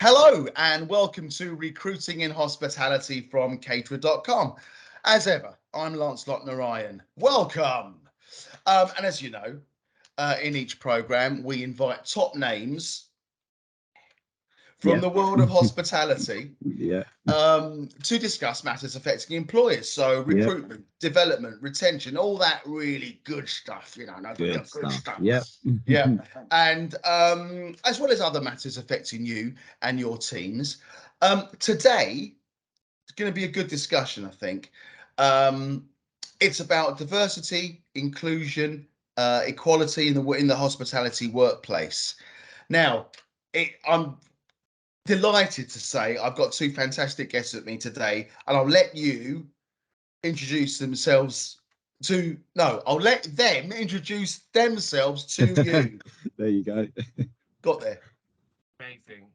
Hello and welcome to Recruiting in Hospitality from Caterercom. As ever, I'm Lancelot Narayan. Welcome. And as you know, in each programme, we invite top names from the world of hospitality to discuss matters affecting employers. So recruitment, development, retention, all that really good stuff, good stuff. Yeah. And as well as other matters affecting you and your teams. Today, it's going to be a good discussion, I think. It's about diversity, inclusion, equality in the hospitality workplace. Now, I'm delighted to say I've got two fantastic guests with me today, and I'll let you introduce themselves I'll let them introduce themselves to you. There you go. Got there. Amazing.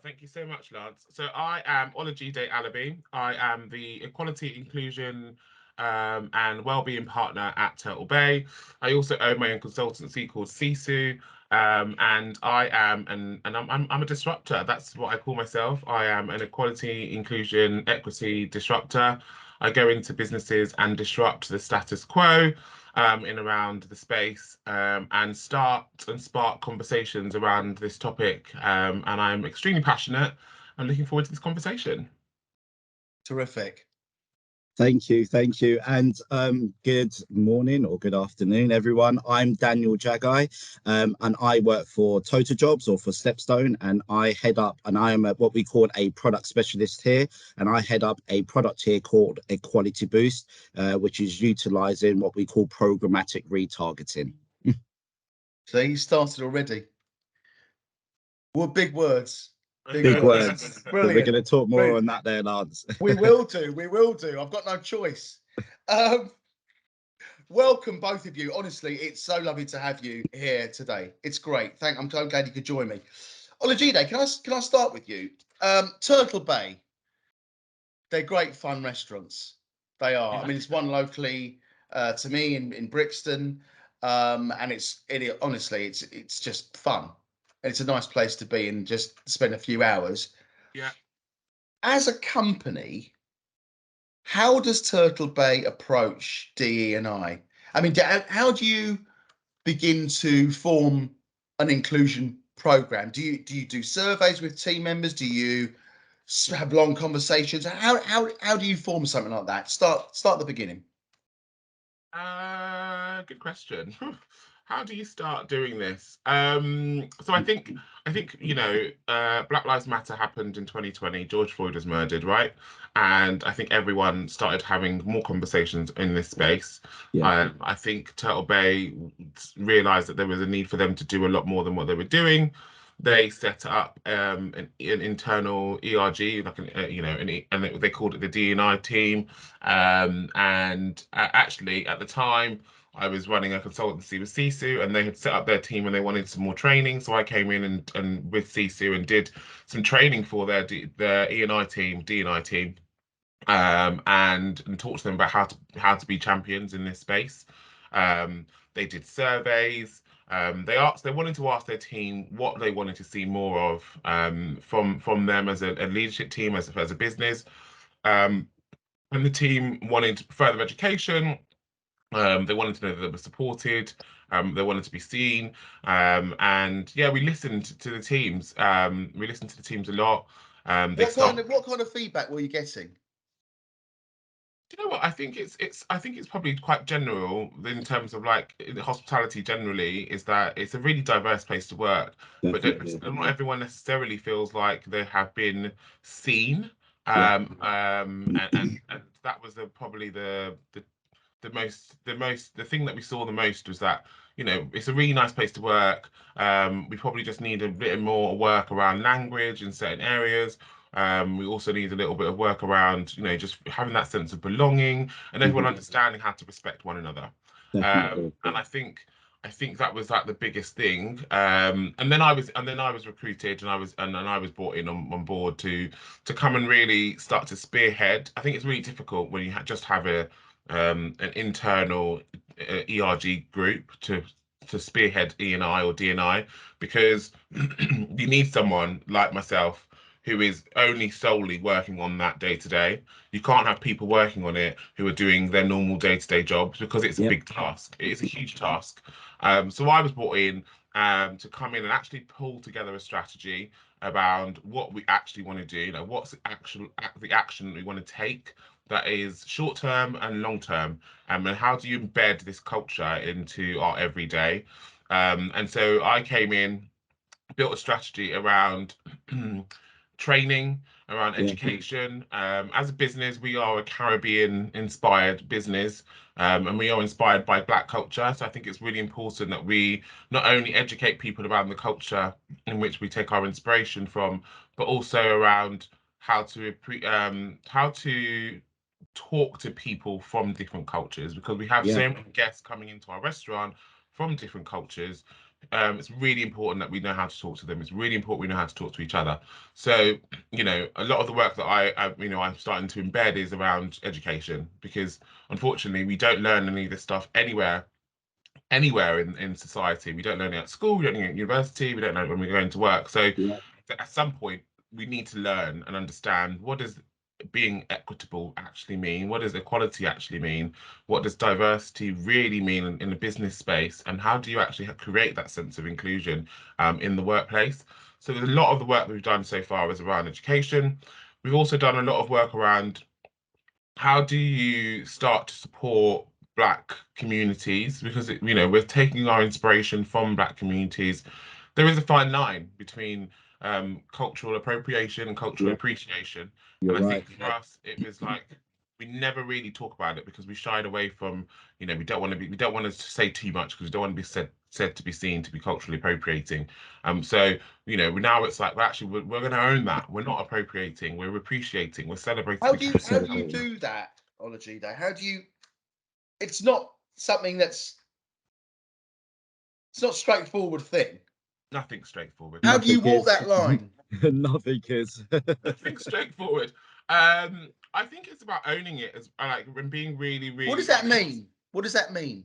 Thank you so much, lads. So I am Olajide Alabi. I am the Equality, Inclusion and Wellbeing Partner at Turtle Bay. I also own my own consultancy called Sisu. And I am I'm a disruptor. That's what I call myself. I am an equality, inclusion, equity disruptor. I go into businesses and disrupt the status quo in around the space and start and spark conversations around this topic. And I'm extremely passionate and looking forward to this conversation. Terrific. Thank you. And good morning or good afternoon, everyone. I'm Daniel Jaghai, and I work for Total Jobs or for Stepstone, and I am what we call a product specialist here, and I head up a product here called Equality Boost, which is utilizing what we call programmatic retargeting. So you started already. What big words. Big words. Brilliant. We're going to talk more on that there, Lance. We will do. I've got no choice. Welcome, both of you. Honestly, it's so lovely to have you here today. It's great. I'm so glad you could join me. Olajide, can I start with you? Turtle Bay. They're great fun restaurants. They are. I mean, it's one locally to me in Brixton, and honestly, it's just fun. It's a nice place to be and just spend a few hours. Yeah. As a company, how does Turtle Bay approach DE&I? I mean, how do you begin to form an inclusion program? Do you do surveys with team members? Do you have long conversations? How do you form something like that? Start at the beginning. Good question. How do you start doing this? So I think Black Lives Matter happened in 2020. George Floyd was murdered, right? And I think everyone started having more conversations in this space. Yeah. I think Turtle Bay realized that there was a need for them to do a lot more than what they were doing. They set up an internal ERG, and they called it the DE&I team. And actually, at the time, I was running a consultancy with Sisu, and they had set up their team and they wanted some more training. So I came in and with Sisu and did some training for their DE&I team, and talked to them about how to be champions in this space. They did surveys. They wanted to ask their team what they wanted to see more of from them as a leadership team, as a business. And the team wanted further education. They wanted to know that they were supported. They wanted to be seen. And yeah, we listened to the teams. We listened to the teams a lot. What kind of feedback were you getting? Do you know what? I think it's probably quite general in terms of like in hospitality generally, is that it's a really diverse place to work. Definitely. But not everyone necessarily feels like they have been seen. Yeah. And that was probably the thing that we saw the most was that, it's a really nice place to work. We probably just need a bit more work around language in certain areas. We also need a little bit of work around, just having that sense of belonging and everyone understanding how to respect one another. And I think that was like the biggest thing. And then I was recruited, and I was brought in on board to come and really start to spearhead. I think it's really difficult when you just have an internal ERG group to spearhead E&I or D&I, because you need someone like myself who is only solely working on that day to day. You can't have people working on it who are doing their normal day to day jobs, because it's a big task. It is a huge task. So I was brought in to come in and actually pull together a strategy around what we actually want to do. What's the action we want to take that is short term and long term, and how do you embed this culture into our everyday. And so I came in, built a strategy around training, around education. As a business, we are a Caribbean inspired business, and we are inspired by Black culture. So I think it's really important that we not only educate people around the culture in which we take our inspiration from, but also around how to talk to people from different cultures, because we have so many guests coming into our restaurant from different cultures. It's really important that we know how to talk to them. It's really important we know how to talk to each other. So, a lot of the work that I'm starting to embed is around education, because unfortunately we don't learn any of this stuff anywhere in society. We don't learn it at school, we don't learn it at university, we don't learn it when we're going to work. So at some point we need to learn and understand, what does being equitable actually mean? What does equality actually mean? What does diversity really mean in a business space? And how do you actually create that sense of inclusion in the workplace? So a lot of the work that we've done so far is around education. We've also done a lot of work around, how do you start to support Black communities? Because we're taking our inspiration from Black communities. There is a fine line between cultural appropriation and cultural appreciation. And I think for us, it was like, we never really talk about it because we shied away from, we don't want to say too much, because we don't want to be said to be seen to be culturally appropriating. So now it's like, we're going to own that. We're not appropriating, we're appreciating, we're celebrating. How do you do that, Olajide? How do you? It's not something it's not a straightforward thing. Nothing straightforward. How do you walk that line? Nothing is. Nothing straightforward. I think it's about owning it, as and being really, really. What does that mean? What does that mean?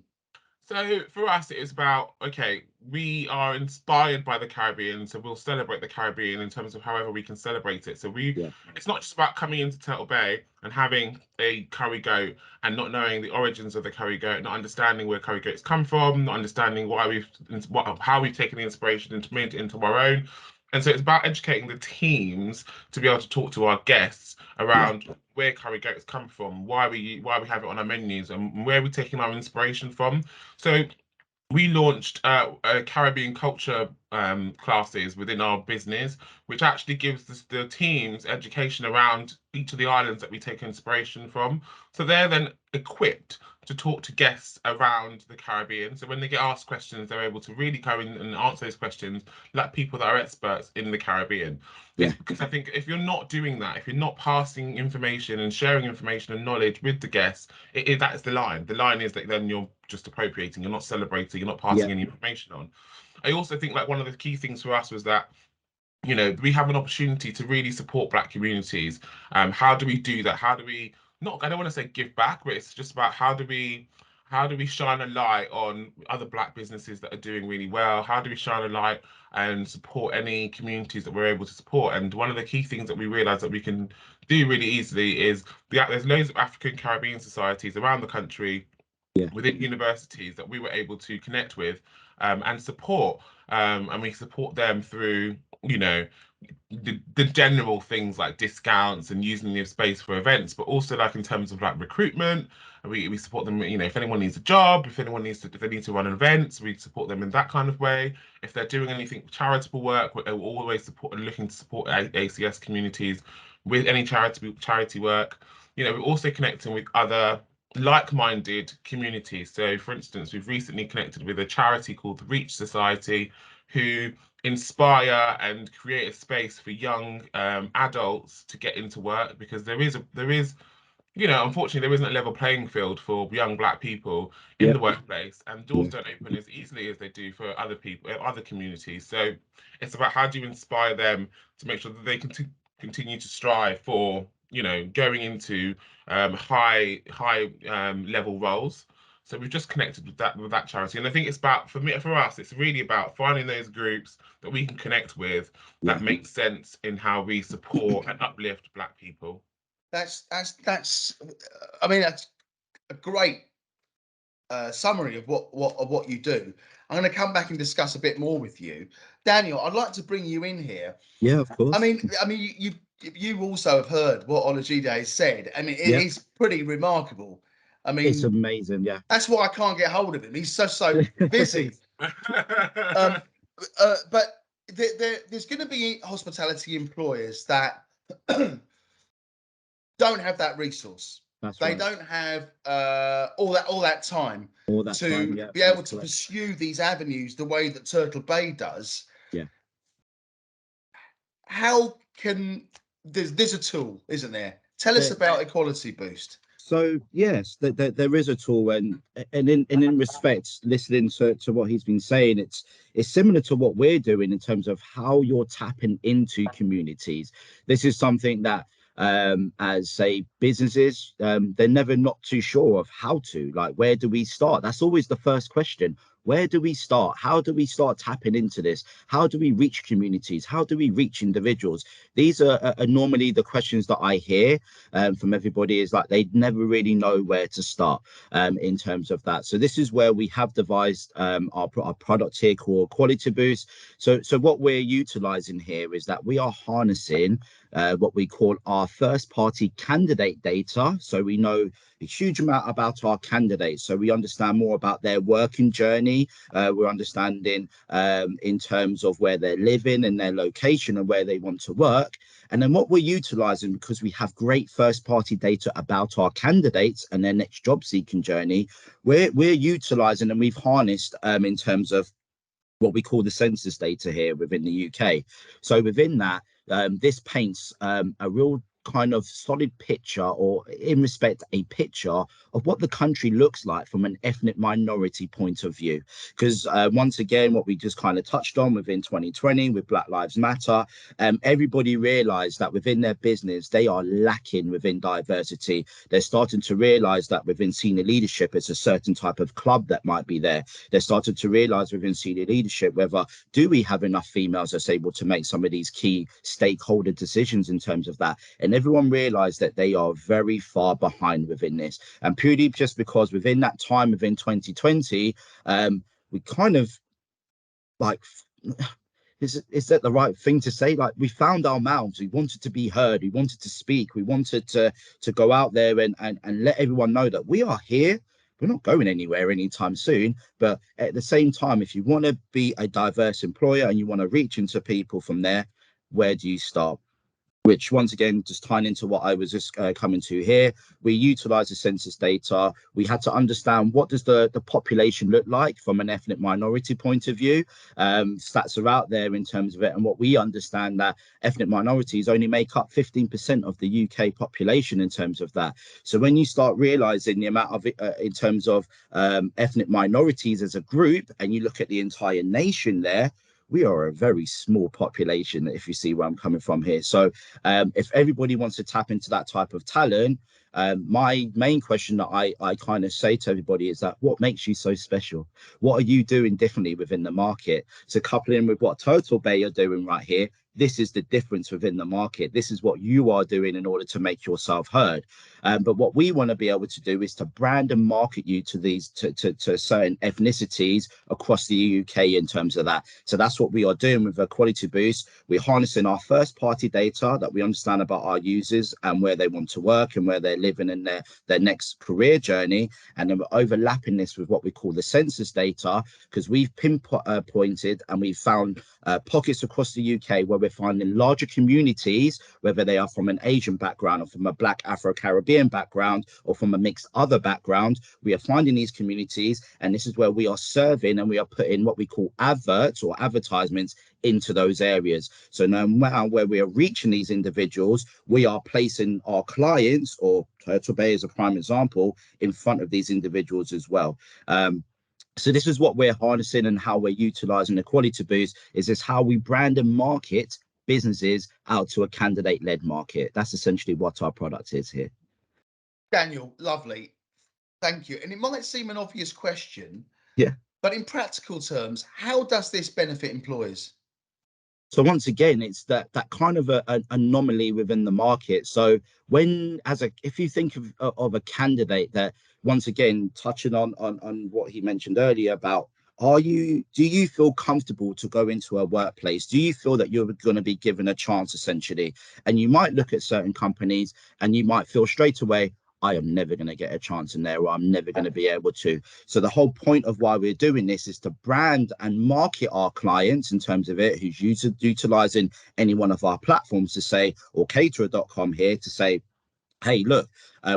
So for us, it is about, okay, we are inspired by the Caribbean, so we'll celebrate the Caribbean in terms of however we can celebrate it. So it's not just about coming into Turtle Bay and having a curry goat and not knowing the origins of the curry goat, not understanding where curry goats come from, not understanding how we've taken the inspiration and made it into our own. And so it's about educating the teams to be able to talk to our guests around where curry goats come from, why we have it on our menus, and where we're taking our inspiration from. So we launched Caribbean culture classes within our business, which actually gives the teams education around each of the islands that we take inspiration from. So they're then equipped to talk to guests around the Caribbean. So when they get asked questions, they're able to really go in and answer those questions like people that are experts in the Caribbean. Because I think if you're not doing that, if you're not passing information and sharing information and knowledge with the guests, that is the line. The line is that then you're just appropriating, you're not celebrating, you're not passing any information on. I also think one of the key things for us was that we have an opportunity to really support Black communities. How do we do that? How do we not? I don't want to say give back, but it's just about how do we shine a light on other Black businesses that are doing really well? How do we shine a light and support any communities that we're able to support? And one of the key things that we realize that we can do really easily is there's loads of African Caribbean societies around the country, within universities, that we were able to connect with and support. And we support them through, the general things like discounts and using the space for events, but also in terms of recruitment. We support them, if anyone needs a job, if they need to run events, we support them in that kind of way. If they're doing anything charitable work, we're always looking to support ACS communities with any charity work. We're also connecting with other like-minded communities. So for instance, we've recently connected with a charity called the Reach Society, who inspire and create a space for young adults to get into work, because there is unfortunately there isn't a level playing field for young Black people in the workplace, and doors don't open as easily as they do for other people, other communities. So it's about, how do you inspire them to make sure that they can continue to strive for going into high level roles. So we've just connected with that charity, and I think it's about, for us, it's really about finding those groups that we can connect with that make sense in how we support and uplift Black people. That's I mean, that's a great summary of what you do. I'm going to come back and discuss a bit more with you, Daniel. I'd like to bring you in here. Yeah, of course. I mean, you also have heard what Olajide has said. I mean, it is pretty remarkable. I mean, it's amazing. Yeah, that's why I can't get hold of him. He's so busy. But there's going to be hospitality employers that don't have that resource. They don't have all that time to be able to pursue these avenues the way that Turtle Bay does. Yeah. How can there's a tool, isn't there? Tell us about Equality Boost. So yes, there is a tool, and in respect, listening to what he's been saying, it's similar to what we're doing in terms of how you're tapping into communities. This is something that as say businesses, they're never not too sure of how to, like, where do we start? That's always the first question. Where do we start? How do we start tapping into this? How do we reach communities? How do we reach individuals? These are normally the questions that I hear from everybody, is like they never really know where to start in terms of that. So this is where we have devised our product here called Quality Boost. So what we're utilizing here is that we are harnessing what we call our first party candidate data. So we know a huge amount about our candidates. So we understand more about their working journey. We're understanding in terms of where they're living and their location and where they want to work. And then what we're utilizing, because we have great first party data about our candidates and their next job seeking journey, we're utilizing, and we've harnessed in terms of what we call the census data here within the UK. So within that, this paints a real kind of solid picture, or in respect a picture of what the country looks like from an ethnic minority point of view. Because once again, what we just kind of touched on within 2020 with Black Lives Matter, everybody realized that within their business they are lacking within diversity. They're starting to realize that within senior leadership it's a certain type of club that might be there. They're starting to realize within senior leadership whether do we have enough females that's able to make some of these key stakeholder decisions in terms of that. And everyone realized that they are very far behind within this, and purely just because within that time within 2020 we kind of like is that the right thing to say, like we found our mouths, we wanted to be heard, we wanted to speak, we wanted to go out there and let everyone know that we are here. We're not going anywhere anytime soon. But at the same time, if you want to be a diverse employer and you want to reach into people from there, where do you start? Which once again, just tying into what I was just coming to here, we utilize the census data. We had to understand what does the population look like from an ethnic minority point of view. Stats are out there in terms of it. And what we understand that ethnic minorities only make up 15% of the UK population in terms of that. So when you start realizing the amount of in terms of ethnic minorities as a group, and you look at the entire nation there, we are a very small population, if you see where I'm coming from here. So if everybody wants to tap into that type of talent, my main question that I kind of say to everybody is that what makes you so special? What are you doing differently within the market? So coupling with what Turtle Bay are doing right here, this is the difference within the market. This is what you are doing in order to make yourself heard. But what we want to be able to do is to brand and market you to these to certain ethnicities across the UK in terms of that. So that's what we are doing with a Quality Boost. We're harnessing our first party data that we understand about our users and where they want to work and where they're living in their next career journey. And then we're overlapping this with what we call the census data, because we've pinpointed and we've found pockets across the UK where we're finding larger communities, whether they are from an Asian background or from a Black Afro-Caribbean background or from a mixed other background. We are finding these communities, and this is where we are serving and we are putting what we call adverts or advertisements into those areas. So no matter where we are reaching these individuals, we are placing our clients, or Turtle Bay as a prime example, in front of these individuals as well. So this is what we're harnessing and how we're utilizing the Quality Boost. Is this how we brand and market businesses out to a candidate-led market? That's essentially what our product is here. Daniel, lovely. Thank you. And it might seem an obvious question, Yeah. but in practical terms, how does this benefit employers? So once again, it's that kind of an anomaly within the market. So when, if you think of a candidate that, once again, touching on what he mentioned earlier about, do you feel comfortable to go into a workplace? Do you feel that you're going to be given a chance, essentially? And you might look at certain companies and you might feel straight away, I am never going to get a chance in there, or I'm never going to be able to. So the whole point of why we're doing this is to brand and market our clients in terms of it, who's utilizing any one of our platforms to say, or Caterercom here to say, hey, look,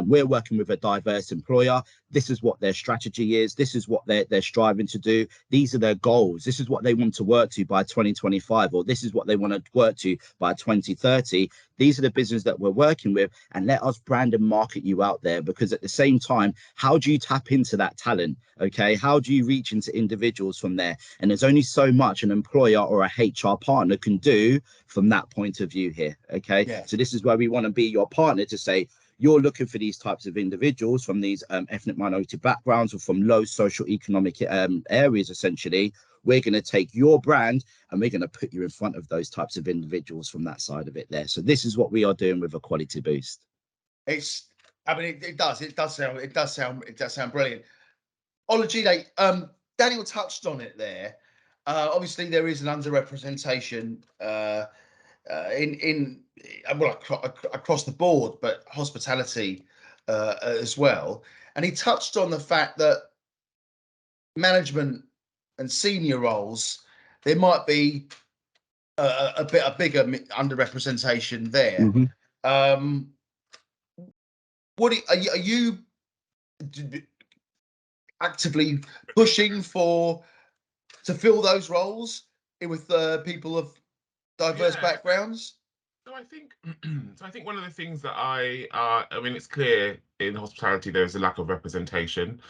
we're working with a diverse employer. This is what their strategy is. This is what they're striving to do. These are their goals. This is what they want to work to by 2025, or this is what they want to work to by 2030. These are the business that we're working with, and let us brand and market you out there, because at the same time, how do you tap into that talent? Okay, how do you reach into individuals from there? And there's only so much an employer or a HR partner can do from that point of view here. Okay, Yeah. so this is where we want to be your partner to say, you're looking for these types of individuals from these ethnic minority backgrounds or from low social economic areas. Essentially, we're going to take your brand and we're going to put you in front of those types of individuals from that side of it there. So this is what we are doing with a quality boost. I mean, it does sound brilliant. Olajide, Daniel touched on it there. Obviously, there is an underrepresentation across the board, but hospitality as well. And he touched on the fact that management and senior roles, there might be a bigger underrepresentation there. Mm-hmm. What are you actively pushing to fill those roles with people of diverse backgrounds? So I think one of the things that I mean, it's clear in hospitality there is a lack of representation.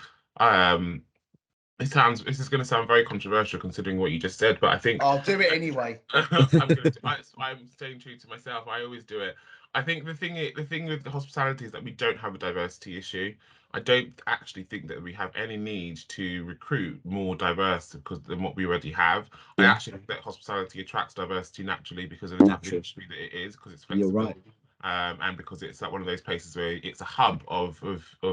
This is going to sound very controversial considering what you just said, but I think I'll do it anyway. I'm staying true to myself. I always do it. I think the thing with the hospitality is that we don't have a diversity issue. I don't actually think that we have any need to recruit more diverse than what we already have. I actually think that hospitality attracts diversity naturally because of the type of industry that it is, because it's flexible. You're right. And because it's like one of those places where it's a hub of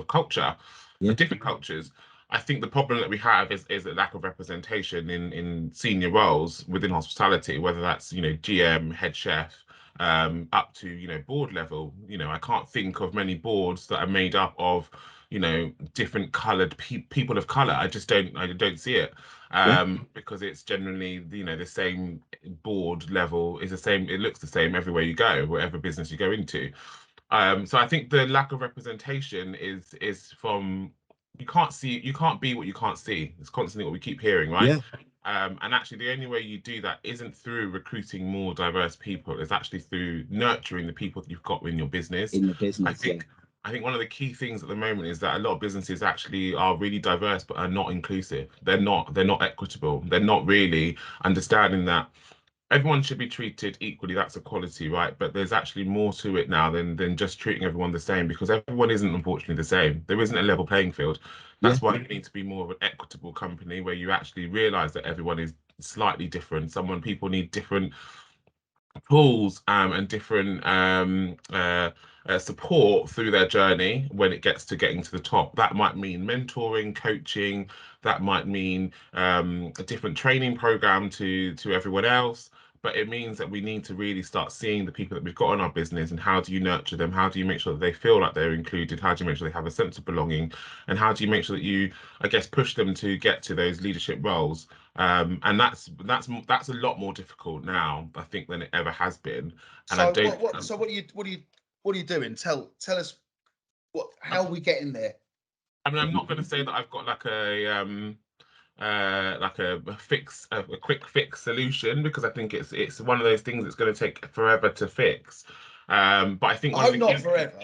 culture, of different cultures. I think the problem that we have is a lack of representation in senior roles within hospitality, whether that's, GM, head chef, up to, board level. I can't think of many boards that are made up of, different coloured people of colour. I don't see it. Because it's generally, the same board level is the same. It looks the same everywhere you go, whatever business you go into. So I think the lack of representation is from, you can't be what you can't see. It's constantly what we keep hearing, right? And actually the only way you do that isn't through recruiting more diverse people. It's actually through nurturing the people that you've got in your business. I think one of the key things at the moment is that a lot of businesses actually are really diverse but are not inclusive. They're not equitable. They're not really understanding that everyone should be treated equally. That's equality, right? But there's actually more to it now than just treating everyone the same, because everyone isn't, unfortunately, the same. There isn't a level playing field. That's why you need to be more of an equitable company where you actually realize that everyone is slightly different. People need different tools and different support through their journey when it gets to getting to the top. That might mean mentoring, coaching. That might mean a different training program to everyone else. But it means that we need to really start seeing the people that we've got in our business, and how do you nurture them? How do you make sure that they feel like they're included? How do you make sure they have a sense of belonging? And how do you make sure that you, I guess, push them to get to those leadership roles? And that's a lot more difficult now, I think, than it ever has been. And so I don't. what are you doing? Tell us how we get in there. I mean, I'm not going to say that I've got like a quick fix solution, because I think it's one of those things that's going to take forever to fix. But I think I hope not forever.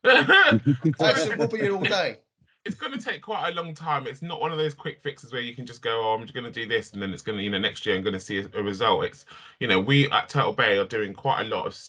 We'll be here all day. It's going to take quite a long time. It's not one of those quick fixes where you can just go, oh, I'm just going to do this, and then it's going to, next year I'm going to see a result. It's, we at Turtle Bay are doing quite a lot of,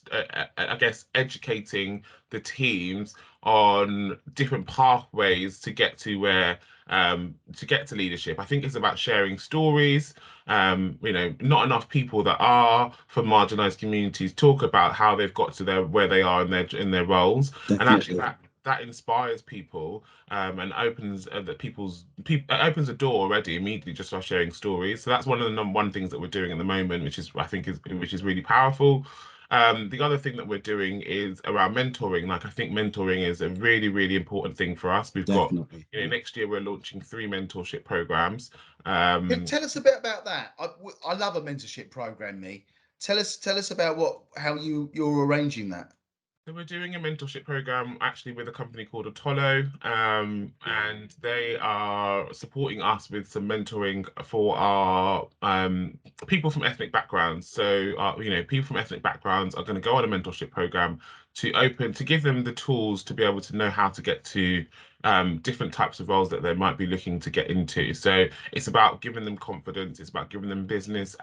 I guess, educating the teams on different pathways to get to where to get to leadership. I think it's about sharing stories. You know, not enough people that are from marginalized communities talk about how they've got to where they are in their roles, and actually that inspires people, and opens opens a door already immediately just by sharing stories. So that's one of the number one things that we're doing at the moment, which is I think is really powerful. The other thing that we're doing is around mentoring. Like I think mentoring is a really, really important thing for us. We've got, you know, next year we're launching 3 mentorship programs. Tell us a bit about that. I love a mentorship program, me. Tell us about how you're arranging that. So we're doing a mentorship program actually with a company called Apollo, and they are supporting us with some mentoring for our people from ethnic backgrounds. So, you know, people from ethnic backgrounds are going to go on a mentorship program to give them the tools to be able to know how to get to different types of roles that they might be looking to get into. So it's about giving them confidence. It's about giving them business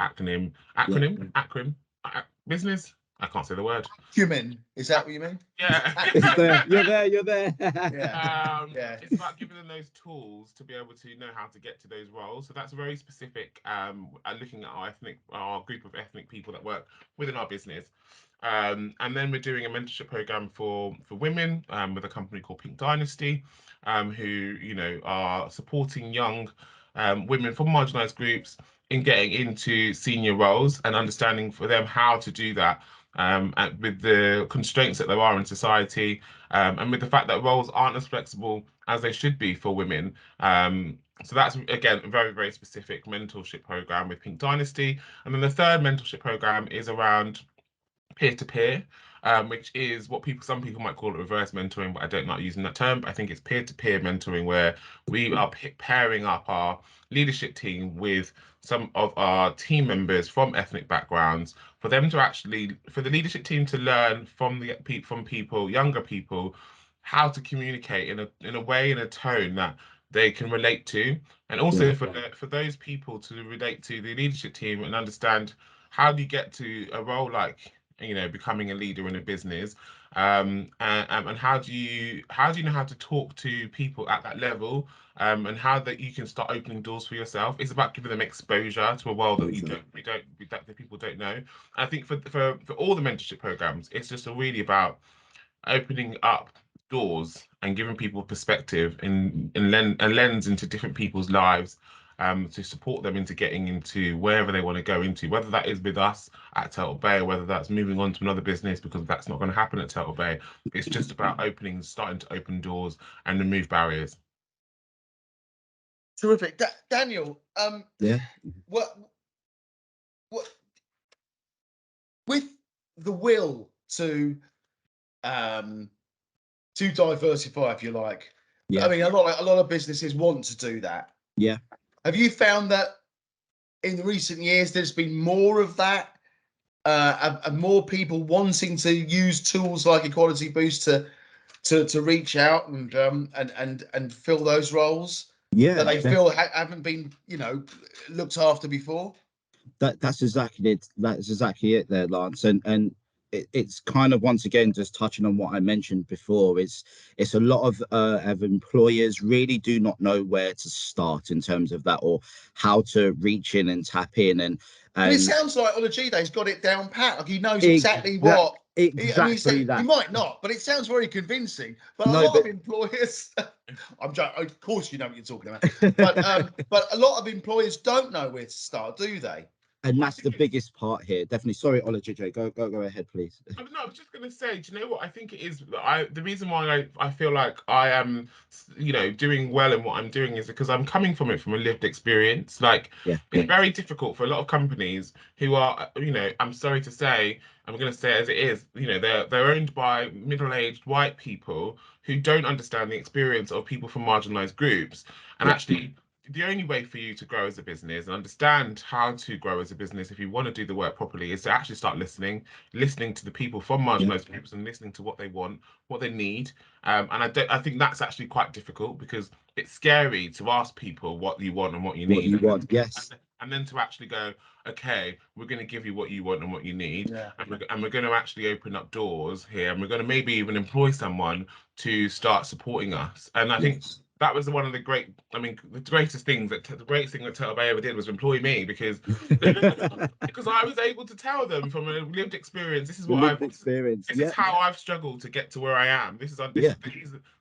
business. I can't say the word. Human, is that what you mean? Yeah. It's there. You're there. Yeah. It's about giving them those tools to be able to know how to get to those roles. So that's very specific. Looking at our group of ethnic people that work within our business. And then we're doing a mentorship program for women with a company called Pink Dynasty, who, you know, are supporting young women from marginalized groups in getting into senior roles and understanding for them how to do that, with the constraints that there are in society, and with the fact that roles aren't as flexible as they should be for women. So that's, again, a very, very specific mentorship program with Pink Dynasty. And then the third mentorship program is around peer-to-peer, which is what some people might call it reverse mentoring, but I don't like using that term. But I think it's peer-to-peer mentoring, where we are pairing up our leadership team with some of our team members from ethnic backgrounds, for the leadership team to learn from younger people, how to communicate in a way, in a tone that they can relate to, and also for those people to relate to the leadership team and understand how do you get to a role like, you know, becoming a leader in a business, and how do you know how to talk to people at that level, and how that you can start opening doors for yourself. It's about giving them exposure to a world that that people don't know. I think for all the mentorship programs, it's just really about opening up doors and giving people perspective and a lens into different people's lives, to support them into getting into wherever they want to go into, whether that is with us at Turtle Bay or whether that's moving on to another business, because that's not going to happen at Turtle Bay. It's just about starting to open doors and remove barriers. Terrific. Daniel, Yeah. what with the will to diversify, if you like. Yeah. I mean, a lot of businesses want to do that. Yeah. Have you found that in recent years there's been more of that, and more people wanting to use tools like Equality Boost to reach out and fill those roles that they feel haven't been, you know, looked after before? That's exactly it. That's exactly it there, Lance. And it's kind of, once again, just touching on what I mentioned before. It's a lot of employers really do not know where to start in terms of that, or how to reach in and tap in. And it sounds like Olajide's got it down pat. Like he knows exactly what. Exactly that. He might not, but it sounds very convincing. But a lot of employers, I'm joking. Of course, you know what you're talking about. But a lot of employers don't know where to start, do they? And that's the biggest part here. Definitely. Sorry, Olajide, go ahead, please. No, I was just going to say, do you know what I think it is? The reason why I feel like I am, you know, doing well in what I'm doing is because I'm coming from a lived experience. Like, it's very difficult for a lot of companies who are, you know, I'm sorry to say, I'm going to say it as it is, you know, they're owned by middle-aged white people who don't understand the experience of people from marginalized groups. And actually, the only way for you to grow as a business and understand how to grow as a business, if you want to do the work properly, is to actually start listening to the people from marginalized groups and listening to what they want, what they need. And I think that's actually quite difficult, because it's scary to ask people what you want and what you need. What you want, yes. and then to actually go, okay, we're going to give you what you want and what you need, Yeah. and we're going to actually open up doors here, and we're going to maybe even employ someone to start supporting us. And I think Yes. that was one of the great, I mean, the greatest things that the greatest thing that Turtle Bay ever did was employ me, because because I was able to tell them from a lived experience, this is The what lived I've experience. this is Yep. how I've struggled to get to where I am. This is Yeah.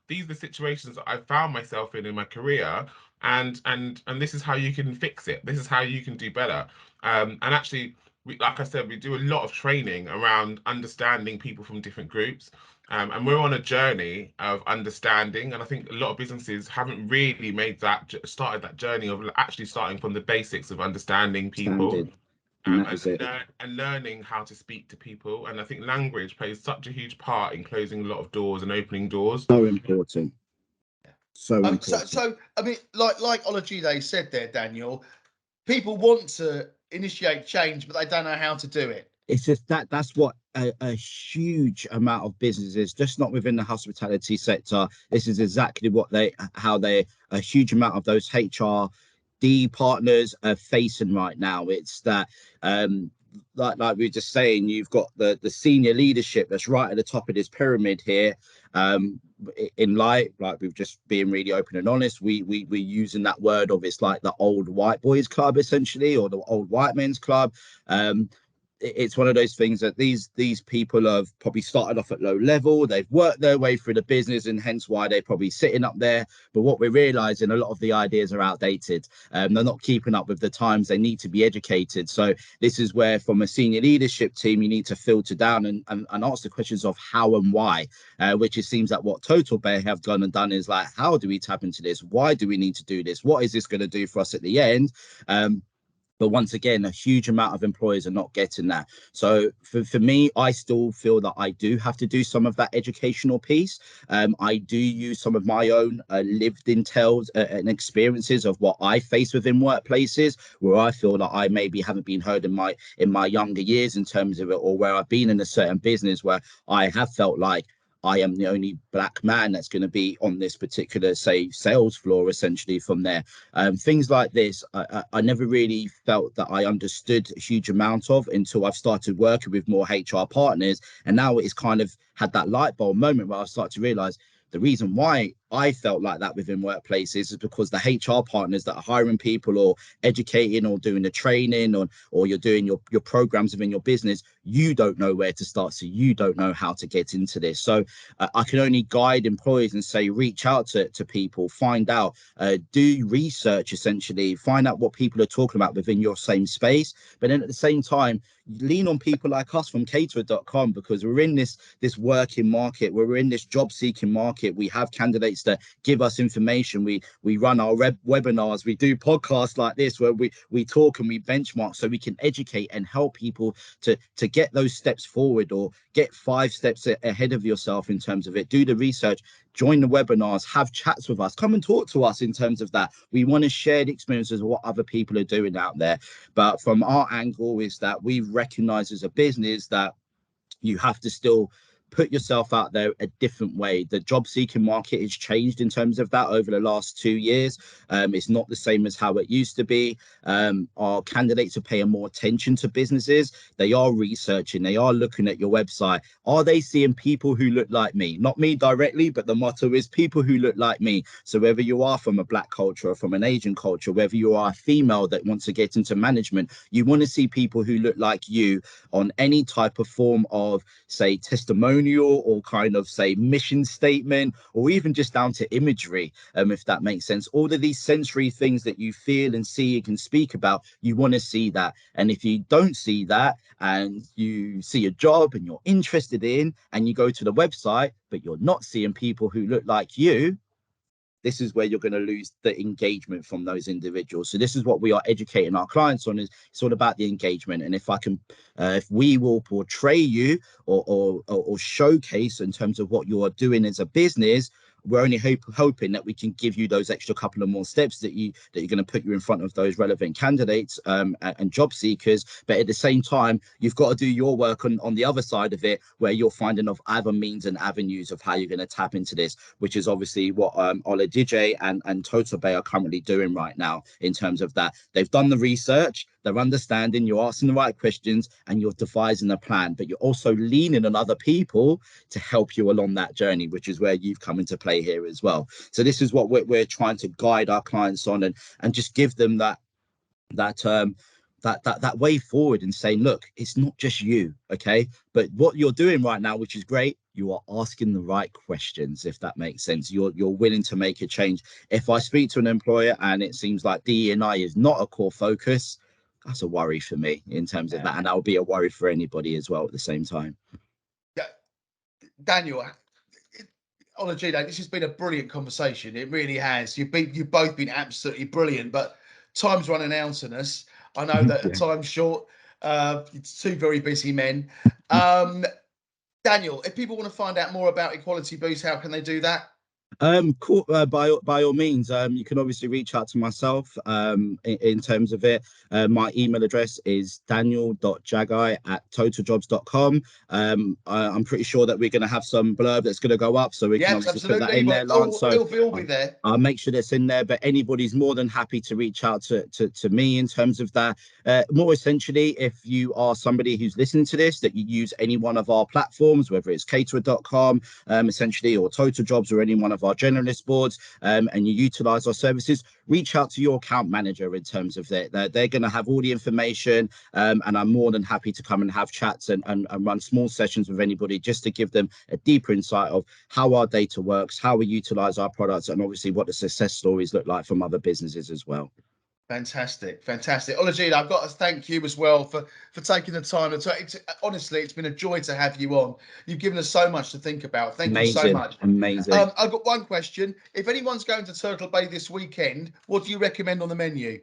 these are the situations that I found myself in my career, and this is how you can fix it. This is how you can do better. And actually, like I said, we do a lot of training around understanding people from different groups. And we're on a journey of understanding, and I think a lot of businesses haven't really started that journey of actually starting from the basics of understanding people, Standard. And that is it. and learning how to speak to people. And I think language plays such a huge part in closing a lot of doors and opening doors. So important. So So, important. so I mean, like Olajide said there, Daniel, people want to initiate change, but they don't know how to do it. It's just that's what a huge amount of businesses, just not within the hospitality sector. This is exactly what a huge amount of those HRD partners are facing right now. It's that like we were just saying, you've got the senior leadership that's right at the top of this pyramid here. In light, like we've just being really open and honest, we're using that word of, it's like the old white boys club essentially, or the old white men's club. It's one of those things that these people have probably started off at low level, they've worked their way through the business, and hence why they're probably sitting up there. But what we're realizing, a lot of the ideas are outdated. They're not keeping up with the times, they need to be educated. So this is where, from a senior leadership team, you need to filter down and ask the questions of how and why, which it seems that what Total Bay have gone and done is like, how do we tap into this? Why do we need to do this? What is this going to do for us at the end? But once again, a huge amount of employers are not getting that. So for me, I still feel that I do have to do some of that educational piece. I do use some of my own lived intel and experiences of what I face within workplaces where I feel that I maybe haven't been heard in my younger years in terms of it, or where I've been in a certain business where I have felt like I am the only black man that's going to be on this particular, say, sales floor, essentially, from there. Things like this, I never really felt that I understood a huge amount of until I've started working with more HR partners. And now it's kind of had that light bulb moment where I start to realize the reason why I felt like that within workplaces is because the HR partners that are hiring people or educating or doing the training, or you're doing your programs within your business, you don't know where to start. So you don't know how to get into this. So I can only guide employees and say, reach out to people, find out, do research, essentially, find out what people are talking about within your same space. But then at the same time, lean on people like us from Caterercom, because we're in this working market, we're in this job seeking market. We have candidates that give us information. We run our webinars, we do podcasts like this where we talk and we benchmark, so we can educate and help people to get those steps forward, or get 5 steps ahead of yourself in terms of it. Do the research, join the webinars, have chats with us, come and talk to us in terms of that. We want to share the experiences of what other people are doing out there. But from our angle is that we recognize as a business that you have to still put yourself out there a different way. The job seeking market has changed in terms of that over the last 2 years. It's not the same as how it used to be. Our candidates are paying more attention to businesses. They are researching, they are looking at your website. Are they seeing people who look like me? Not me directly, but the motto is people who look like me. So whether you are from a black culture or from an Asian culture, whether you are a female that wants to get into management, you want to see people who look like you on any type of form of, say, testimonial, or kind of, say, mission statement, or even just down to imagery, if that makes sense. All of these sensory things that you feel and see and can speak about, you want to see that. And if you don't see that, and you see a job and you're interested in, and you go to the website, but you're not seeing people who look like you, this is where you're going to lose the engagement from those individuals. So this is what we are educating our clients on, is it's all about the engagement. And if we will portray you or showcase in terms of what you are doing as a business, we're only hoping that we can give you those extra couple of more steps that you're going to put you in front of those relevant candidates and job seekers. But at the same time, you've got to do your work on the other side of it, where you're finding of other means and avenues of how you're going to tap into this, which is obviously what Olajide and Totobay are currently doing right now. In terms of that, they've done the research, they're understanding, you're asking the right questions, and you're devising a plan, but you're also leaning on other people to help you along that journey, which is where you've come into play here as well. So this is what we're trying to guide our clients on, and just give them that way forward, and saying, look, it's not just you, okay? But what you're doing right now, which is great, you are asking the right questions, if that makes sense. You're willing to make a change. If I speak to an employer and it seems like DE&I is not a core focus, that's a worry for me in terms of that, and that will be a worry for anybody as well at the same time. Daniel, Olajide, this has been a brilliant conversation. It really has. You've both been absolutely brilliant, but time's running out on us. I know that time's short. It's two very busy men. Daniel, if people want to find out more about Equality Boost, how can they do that? Cool. By all means, you can obviously reach out to myself in terms of it. My email address is daniel.jaghai@totaljobs.com. I'm pretty sure that we're going to have some blurb that's going to go up, so we can obviously put that in there, Lance. So it'll be there. I'll make sure that's in there, but anybody's more than happy to reach out to me in terms of that. More essentially, if you are somebody who's listening to this, that you use any one of our platforms, whether it's Caterercom, essentially, or Total Jobs, or any one of our generalist boards, and you utilize our services, reach out to your account manager in terms of that. They're going to have all the information, and I'm more than happy to come and have chats and run small sessions with anybody, just to give them a deeper insight of how our data works, how we utilize our products, and obviously what the success stories look like from other businesses as well. Fantastic. Olajide, I've got to thank you as well for taking the time. Honestly, it's been a joy to have you on. You've given us so much to think about. Thank you so much. Amazing. I've got one question. If anyone's going to Turtle Bay this weekend, what do you recommend on the menu?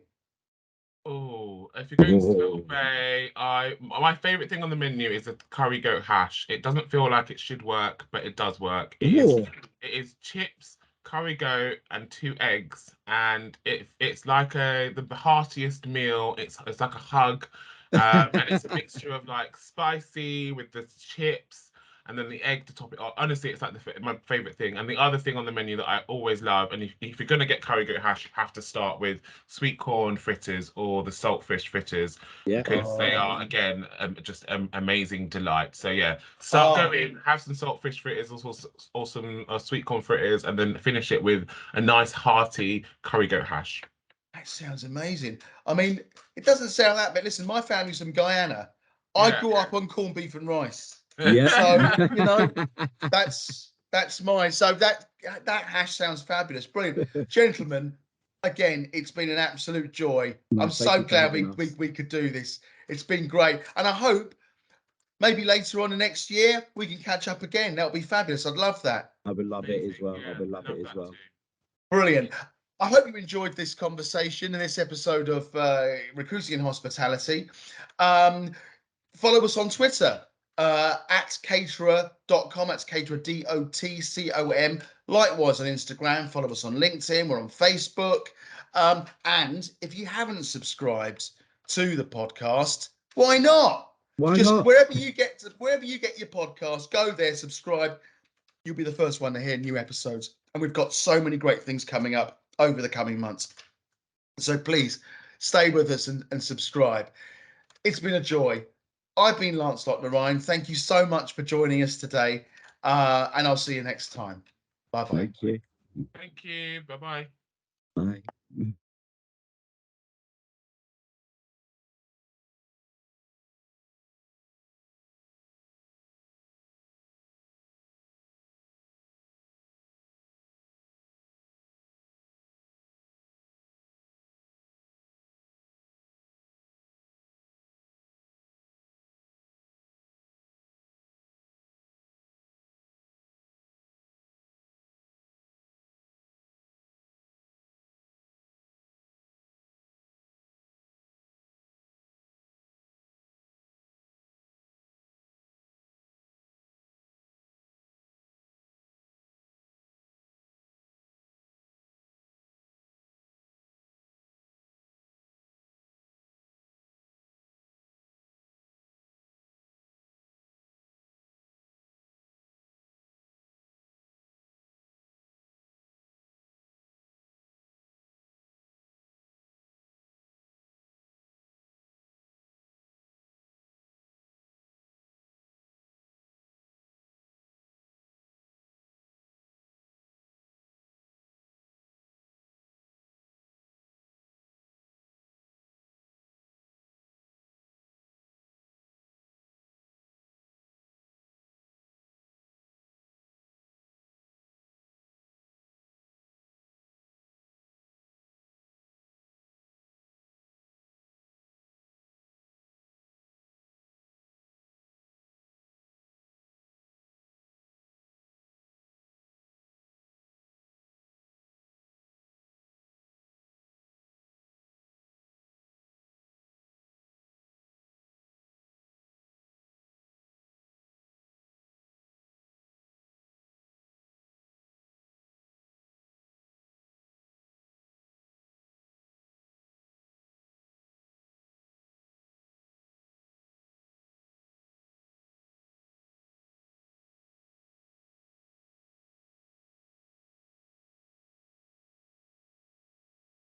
Oh, if you're going to Turtle Bay, my favourite thing on the menu is a curry goat hash. It doesn't feel like it should work, but it does work. It is chips, curry goat, and 2 eggs, and it's like the heartiest meal. It's like a hug, and it's a mixture of like spicy with the chips, and then the egg to top it off. Honestly, it's like my favorite thing. And the other thing on the menu that I always love, and if you're gonna get curry goat hash, you have to start with sweet corn fritters or the saltfish fritters, because they are, again, just amazing delight. So yeah, go in, have some saltfish fritters, or some sweet corn fritters, and then finish it with a nice hearty curry goat hash. That sounds amazing. I mean, it doesn't sound that, but listen, my family's from Guyana. I grew up on corned beef and rice. Yeah. So, you know, that's mine. So that hash sounds fabulous. Brilliant. Gentlemen, again, it's been an absolute joy. I'm so glad we could do this. It's been great. And I hope maybe later on the next year we can catch up again. That'll be fabulous. I'd love that. I would love it as well. I would love it as well. Brilliant. I hope you enjoyed this conversation and this episode of Recruiting in Hospitality. Follow us on Twitter at caterer.com. That's caterer.com. Likewise on Instagram. Follow us on LinkedIn. We're on Facebook. And if you haven't subscribed to the podcast, why not? Wherever you get your podcast, go there, subscribe. You'll be the first one to hear new episodes. And we've got so many great things coming up over the coming months. So please stay with us and subscribe. It's been a joy. I've been Lancelot Narayan. Thank you so much for joining us today. And I'll see you next time. Bye-bye. Thank you. Thank you. Bye-bye. Bye.